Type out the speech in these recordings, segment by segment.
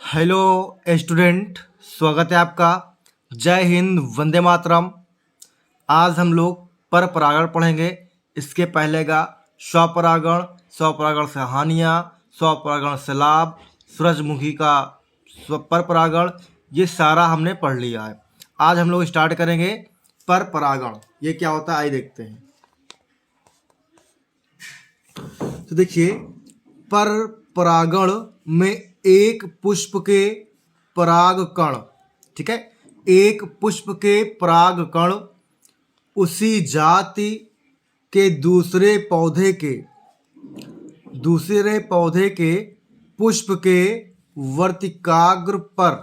Hello student, स्वागत है आपका। जय हिंद, वंदे मातरम। आज हम लोग पर परागण पढ़ेंगे। इसके पहले का स्वपरागण, स्वपरागण से हानियाँ, स्वपरागण से लाभ, सूरजमुखी का पर परागण, ये सारा हमने पढ़ लिया है। आज हम लोग स्टार्ट करेंगे पर परागण। ये क्या होता है आइए देखते हैं। तो देखिए, पर परागण में एक पुष्प के पराग कण, ठीक है, एक पुष्प के पराग कण उसी जाति के दूसरे पौधे के पुष्प के वर्तिकाग्र पर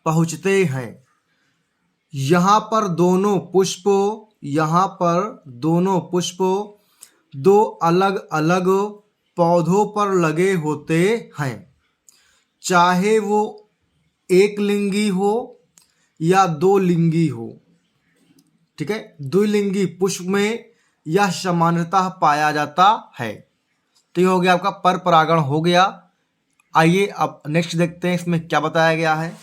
पहुँचते हैं। यहाँ पर दोनों पुष्पों दो अलग अलग पौधों पर लगे होते हैं, चाहे वो एक लिंगी हो या दो लिंगी हो, ठीक है। द्विलिंगी पुष्प में यह सामान्यतः पाया जाता है। तो ये हो गया आपका पर परागण हो गया। आइए अब नेक्स्ट देखते हैं इसमें क्या बताया गया है।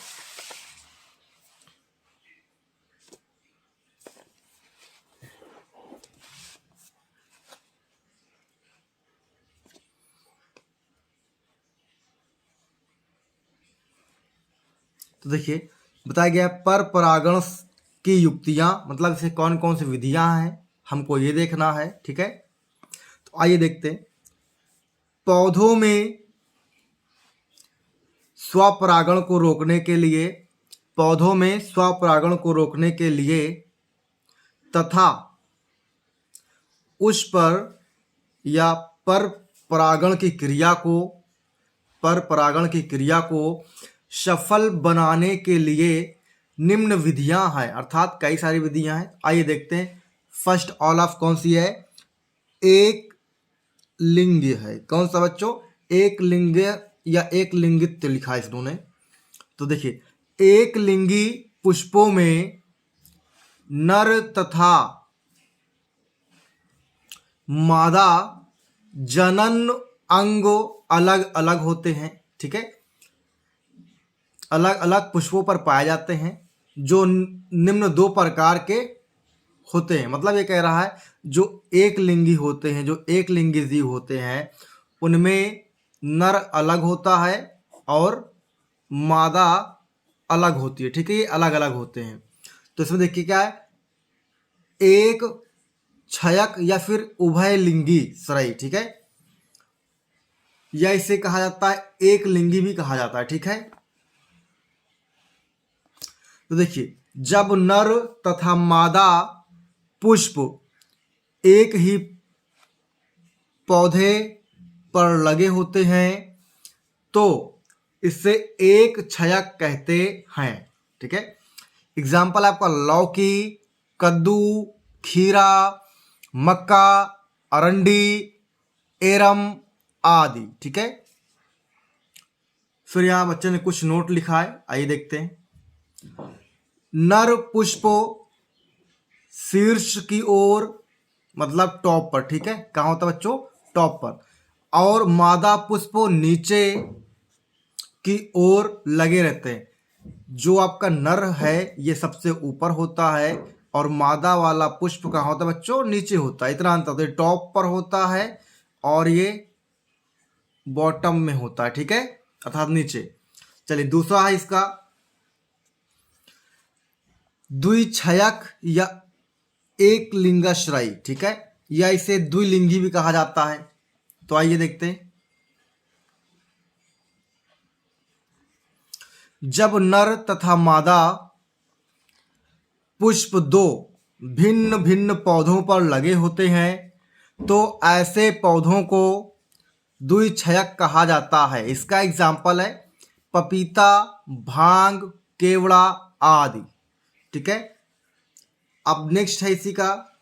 तो देखिए, बताया गया पर परागण की युक्तियां, मतलब इसे कौन कौन सी विधियां हैं हमको ये देखना है, ठीक है। तो आइए देखते हैं। पौधों में स्वपरागण को रोकने के लिए तथा उस पर या पर परागण की क्रिया को सफल बनाने के लिए निम्न विधियां हैं, अर्थात कई सारी विधियां हैं। आइए देखते हैं। फर्स्ट ऑल ऑफ कौन सी है? एक लिंग है। कौन सा बच्चों? एक लिंग या एक लिंगित्व लिखा है इन्होंने। तो देखिए, एक लिंगी पुष्पों में नर तथा मादा जनन अंग अलग अलग होते हैं, ठीक है। अलग अलग पुष्पों पर पाए जाते हैं जो निम्न दो प्रकार के होते हैं। मतलब ये कह रहा है जो एक लिंगी जीव होते हैं उनमें नर अलग होता है और मादा अलग होती है, ठीक है। ये अलग अलग होते हैं। तो इसमें देखिए क्या है, एक क्षयक या फिर उभय लिंगी श्रयी, ठीक है, या इसे कहा जाता है एक लिंगी भी कहा जाता है, ठीक है। तो देखिए, जब नर तथा मादा पुष्प एक ही पौधे पर लगे होते हैं तो इसे एक क्षयक कहते हैं, ठीक है। एग्जाम्पल आपका लौकी, कद्दू, खीरा, मक्का, अरंडी, एरम आदि, ठीक है। फिर यहां बच्चे ने कुछ नोट लिखा है, आइए देखते हैं। नर पुष्प शीर्ष की ओर, मतलब टॉप पर, ठीक है। कहाँ होता है बच्चों? टॉप पर। और मादा पुष्प नीचे की ओर लगे रहते हैं। जो आपका नर है ये सबसे ऊपर होता है और मादा वाला पुष्प कहाँ होता है बच्चों? नीचे होता है। इतना अंतर होता है, टॉप पर होता है और ये बॉटम में होता है, ठीक है, अर्थात नीचे। चलिए, दूसरा है इसका द्विक्षयक या एक लिंगाश्रयी, ठीक है, या इसे द्विलिंगी भी कहा जाता है। तो आइए देखते हैं। जब नर तथा मादा पुष्प दो भिन्न भिन्न पौधों पर लगे होते हैं तो ऐसे पौधों को द्विक्षयक कहा जाता है। इसका एग्जाम्पल है पपीता, भांग, केवड़ा आदि, ठीक है। अब नेक्स्ट है इसी का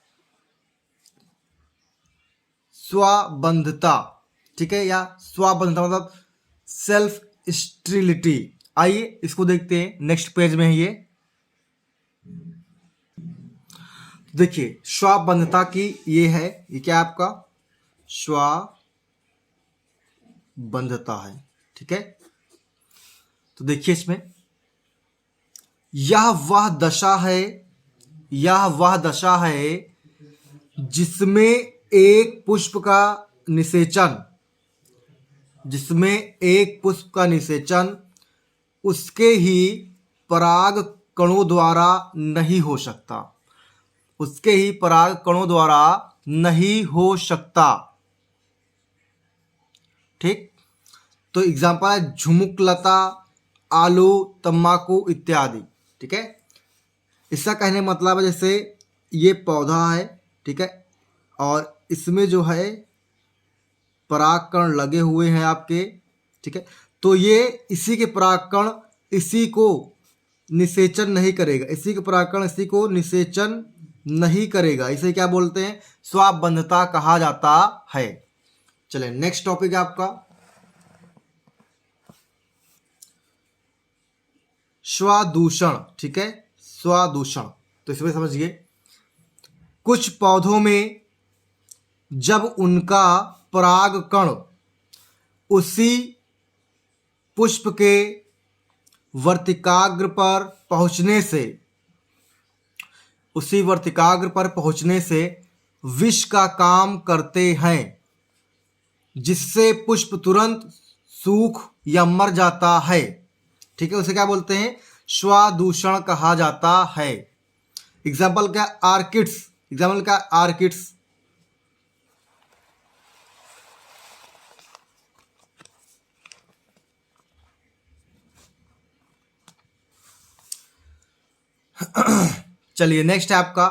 स्वबंधता, ठीक है, या स्वबंधता मतलब सेल्फ स्टेरिलिटी। आइए इसको देखते हैं, नेक्स्ट पेज में है ये। देखिए, स्वबंधता की ये है, ये क्या आपका स्वबंधता है, ठीक है। तो देखिए इसमें, यह वह दशा है, यह वह दशा है जिसमें एक पुष्प का निषेचन, जिसमें एक पुष्प का निषेचन उसके ही पराग कणों द्वारा नहीं हो सकता, उसके ही पराग कणों द्वारा नहीं हो सकता। ठीक, तो एग्जाम्पल है झुमुकलता, आलू, तम्बाकू इत्यादि। ठीक है, इसका कहने मतलब है जैसे ये पौधा है, ठीक है, और इसमें जो है परागकण लगे हुए हैं आपके, ठीक है, तो ये इसी के परागकण इसी को निषेचन नहीं करेगा, इसी के परागकण इसी को निषेचन नहीं करेगा, इसे क्या बोलते हैं, स्वाबंधता कहा जाता है। चलिए नेक्स्ट टॉपिक है आपका स्वादूषण। ठीक है, स्वादूषण, तो इसमें समझिए, कुछ पौधों में जब उनका परागकण उसी पुष्प के वर्तिकाग्र पर पहुंचने से, उसी वर्तिकाग्र पर पहुंचने से विष का काम करते हैं, जिससे पुष्प तुरंत सूख या मर जाता है। ठीक है, उसे क्या बोलते हैं, स्वादूषण कहा जाता है। एग्जाम्पल क्या, आर्किड्स, एग्जाम्पल क्या, आर्किड्स। चलिए नेक्स्ट है आपका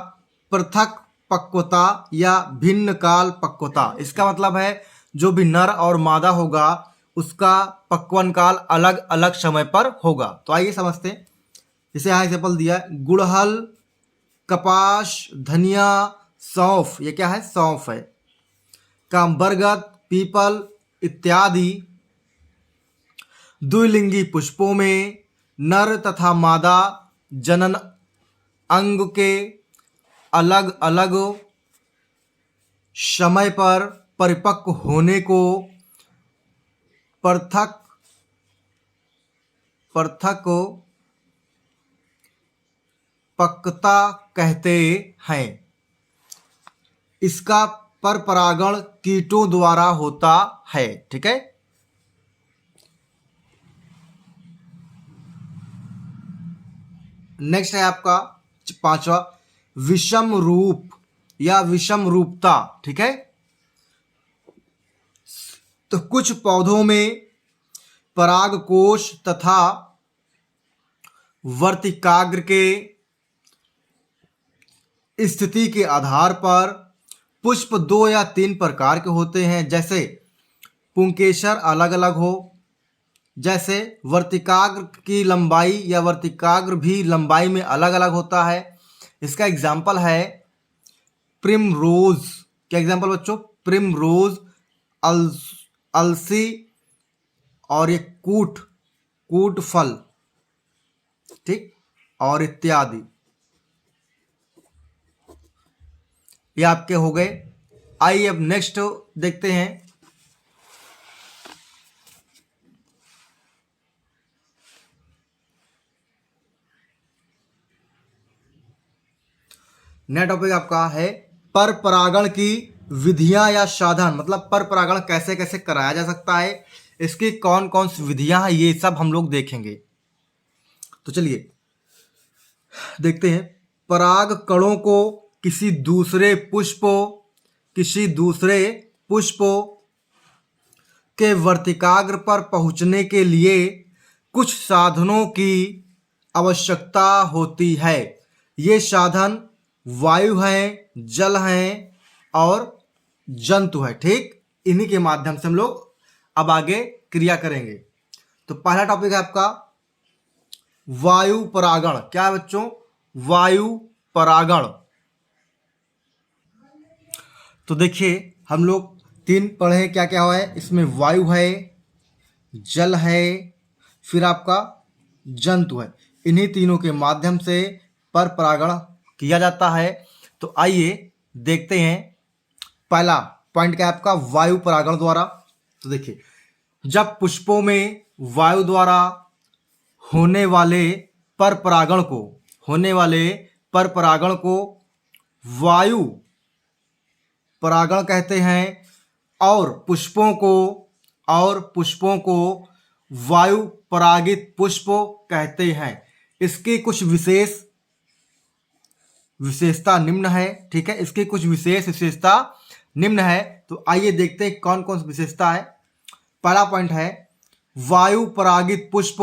पृथक पक्वता या भिन्न काल पक्वता। इसका मतलब है जो भी नर और मादा होगा उसका पक्वन काल अलग अलग समय पर होगा। तो आइए समझते हैं, जैसे यहाँ एग्जाम्पल दिया है, गुड़हल, कपास, धनिया, सौंफ, ये क्या है, सौंफ है, काम बरगद, पीपल इत्यादि द्विलिंगी पुष्पों में नर तथा मादा जनन अंग के अलग अलग समय पर परिपक्व होने को पृथक पक्वता कहते हैं। इसका पर परागण कीटों द्वारा होता है। ठीक है, नेक्स्ट है आपका पांचवा विषम रूप या विषम रूपता। ठीक है, तो कुछ पौधों में परागकोश तथा वर्तिकाग्र के स्थिति के आधार पर पुष्प 2 या 3 प्रकार के होते हैं, जैसे पुंकेसर अलग अलग हो, जैसे वर्तिकाग्र की लंबाई या वर्तिकाग्र भी लंबाई में अलग अलग होता है। इसका एग्जाम्पल है प्रिमरोज। क्या एग्जाम्पल बच्चों, प्रिमरोज, अलसी और ये कूट फल, ठीक, और इत्यादि, ये आपके हो गए। आइए अब नेक्स्ट देखते हैं, नया टॉपिक आपका है पर परागण की विधियां या साधन, मतलब पर परागण कैसे कैसे कराया जा सकता है, इसकी कौन कौन सी विधियां हैं, ये सब हम लोग देखेंगे। तो चलिए देखते हैं, पराग कणों को किसी दूसरे पुष्पों के वर्तिकाग्र पर पहुंचने के लिए कुछ साधनों की आवश्यकता होती है। ये साधन वायु हैं, जल हैं और जंतु है। ठीक, इन्हीं के माध्यम से हम लोग अब आगे क्रिया करेंगे। तो पहला टॉपिक है आपका वायु परागण। क्या है बच्चों, वायु परागण। तो देखिए हम लोग 3 पढ़े, क्या क्या है इसमें, वायु है, जल है, फिर आपका जंतु है। इन्हीं तीनों के माध्यम से पर परागण किया जाता है। तो आइए देखते हैं, पहला पॉइंट क्या है आपका, वायु परागण द्वारा। तो देखिए, जब पुष्पों में वायु द्वारा होने वाले पर परागण को वायु परागण कहते हैं और पुष्पों को वायु परागित पुष्प कहते हैं। इसकी कुछ विशेषता निम्न है। ठीक है, इसकी कुछ विशेषता निम्न है। तो आइए देखते हैं कौन कौन सी विशेषता है। पहला पॉइंट है वायु परागित पुष्प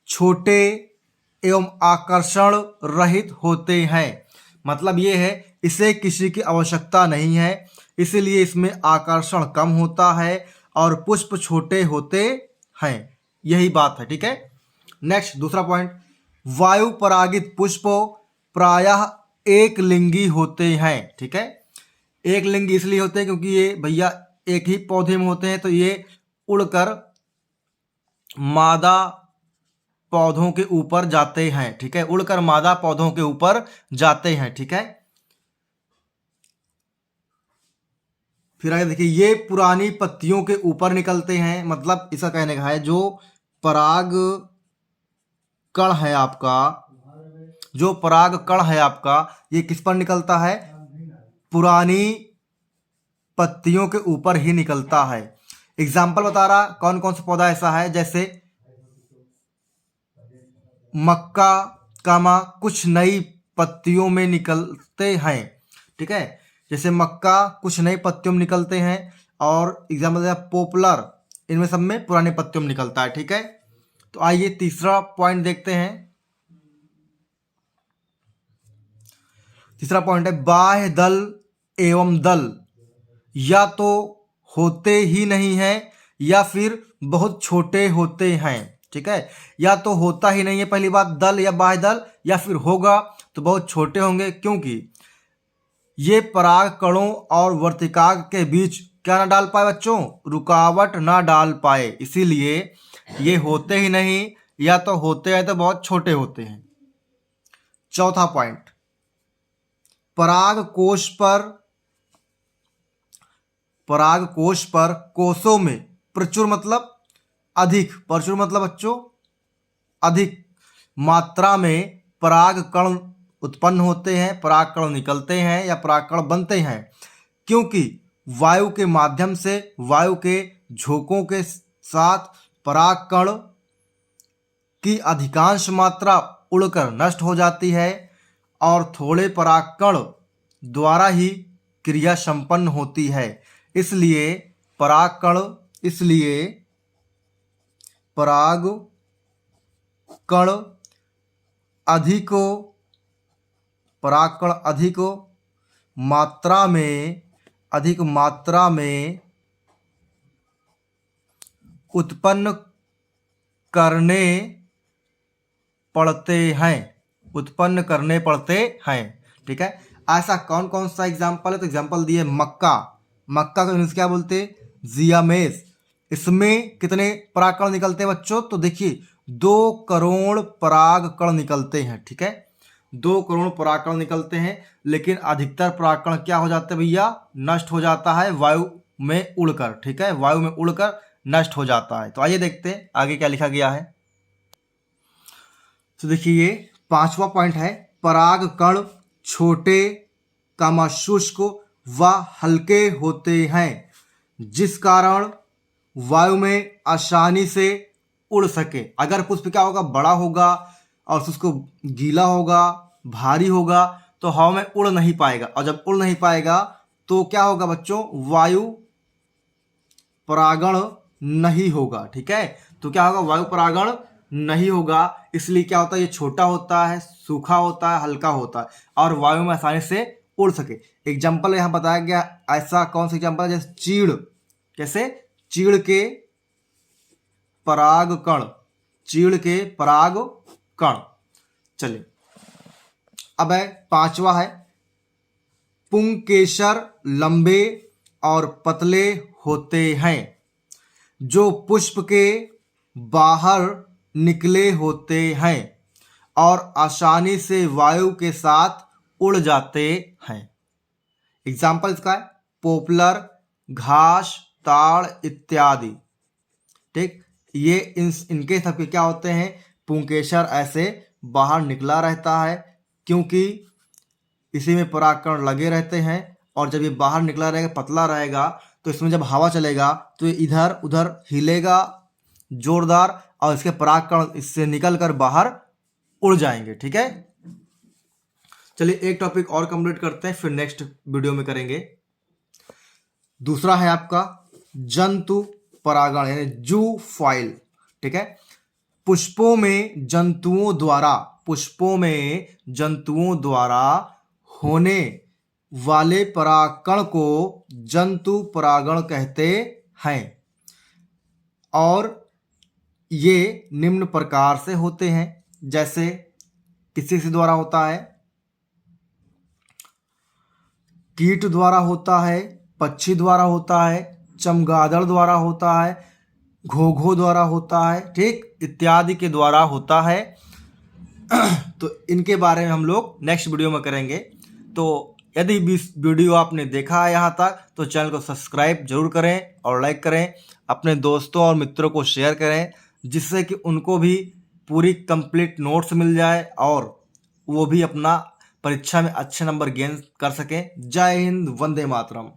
छोटे एवं आकर्षण रहित होते हैं। मतलब ये है इसे किसी की आवश्यकता नहीं है, इसलिए इसमें आकर्षण कम होता है और पुष्प छोटे होते हैं। यही बात है। ठीक है, नेक्स्ट दूसरा पॉइंट, वायु परागित पुष्प प्रायः एक लिंगी होते हैं। ठीक है, एक लिंगी इसलिए होते हैं क्योंकि ये भैया एक ही पौधे में होते हैं, तो ये उड़कर मादा पौधों के ऊपर जाते हैं। ठीक है, उड़कर मादा पौधों के ऊपर जाते हैं। ठीक है, फिर आगे देखिए, ये पुरानी पत्तियों के ऊपर निकलते हैं। मतलब इसका कहने का है जो पराग कण है आपका, ये किस पर निकलता है? पुरानी पत्तियों के ऊपर ही निकलता है। एग्जाम्पल बता रहा कौन कौन सा पौधा ऐसा है, जैसे मक्का कुछ नई पत्तियों में निकलते हैं। ठीक है, जैसे मक्का कुछ नई पत्तियों में निकलते हैं, और एग्जाम्पल पॉपुलर, इनमें सब में पुरानी पत्तियों में निकलता है। ठीक है, तो आइए तीसरा पॉइंट देखते हैं। तीसरा पॉइंट है बाह्य दल एवं दल या तो होते ही नहीं है या फिर बहुत छोटे होते हैं। ठीक है, या तो होता ही नहीं है पहली बात दल या बाह्य दल, या फिर होगा तो बहुत छोटे होंगे, क्योंकि ये पराग कणों और वर्तिकाग्र के बीच क्या ना डाल पाए बच्चों? रुकावट ना डाल पाए, इसीलिए ये होते ही नहीं, या तो होते हैं तो बहुत छोटे होते हैं। चौथा पॉइंट, पराग कोश पर कोषों में प्रचुर मतलब बच्चों अधिक मात्रा में पराग कण उत्पन्न होते हैं, पराग कण निकलते हैं या पराग कण बनते हैं, क्योंकि वायु के माध्यम से वायु के झोंकों के साथ पराग कण की अधिकांश मात्रा उड़कर नष्ट हो जाती है और थोड़े पराग कण द्वारा ही क्रिया संपन्न होती है। इसलिए पराग कण अधिक मात्रा में उत्पन्न करने पड़ते हैं। ठीक है, ऐसा कौन कौन सा एग्जाम्पल है? तो एग्जाम्पल दिए मक्का को इंग्लिश क्या बोलते हैं? जियामेस। इसमें कितने पराग कण निकलते हैं बच्चों? तो देखिए 2 करोड़ पराग कण निकलते हैं। ठीक है, 2 करोड़ पराग कण निकलते हैं, लेकिन अधिकतर पराग कण क्या हो जाते हैं भैया? नष्ट हो जाता है वायु में उड़कर। ठीक है, वायु में उड़कर नष्ट हो जाता है। तो आइए देखते हैं आगे क्या लिखा गया है। तो देखिए ये 5वां पॉइंट है, पराग कण छोटे शुष्क व हल्के होते हैं, जिस कारण वायु में आसानी से उड़ सके। अगर पुष्प क्या होगा? बड़ा होगा और उसको गीला होगा, भारी होगा, तो हवा में उड़ नहीं पाएगा, और जब उड़ नहीं पाएगा तो क्या होगा बच्चों? वायु परागण नहीं होगा। ठीक है, तो क्या होगा? वायु परागण नहीं होगा, इसलिए क्या होता है? ये छोटा होता है, सूखा होता है, हल्का होता है, और वायु में आसानी से उड़ सके। एग्जाम्पल यहाँ बताया गया, ऐसा कौन सा एग्जाम्पल है? जैसे चीड़, कैसे? चीड़ के पराग कण। चलिए अब है 5वां है, पुंकेसर लंबे और पतले होते हैं, जो पुष्प के बाहर निकले होते हैं और आसानी से वायु के साथ उड़ जाते हैं। एग्जाम्पल इसका है पॉपुलर, घास, ताड़ इत्यादि। ठीक, ये इनके सबके क्या होते हैं? पुंकेसर ऐसे बाहर निकला रहता है, क्योंकि इसी में परागकण लगे रहते हैं। और जब ये बाहर निकला रहेगा, पतला रहेगा, तो इसमें जब हवा चलेगा तो ये इधर उधर हिलेगा जोरदार, और इसके परागकण इससे निकलकर बाहर उड़ जाएंगे। ठीक है, चलिए एक टॉपिक और कंप्लीट करते हैं, फिर नेक्स्ट वीडियो में करेंगे। दूसरा है आपका जंतु परागण यानी जू फॉइल। ठीक है, पुष्पों में जंतुओं द्वारा होने वाले परागकण को जंतु परागण कहते हैं, और ये निम्न प्रकार से होते हैं। जैसे किसी द्वारा होता है, कीट द्वारा होता है, पक्षी द्वारा होता है, चमगादड़ द्वारा होता है, घोघो द्वारा होता है, ठीक, इत्यादि के द्वारा होता है। तो इनके बारे में हम लोग नेक्स्ट वीडियो में करेंगे। तो यदि वीडियो आपने देखा है यहाँ तक, तो चैनल को सब्सक्राइब जरूर करें और लाइक करें, अपने दोस्तों और मित्रों को शेयर करें, जिससे कि उनको भी पूरी कंप्लीट नोट्स मिल जाए और वो भी अपना परीक्षा में अच्छे नंबर गेन कर सकें। जय हिंद, वंदे मातरम।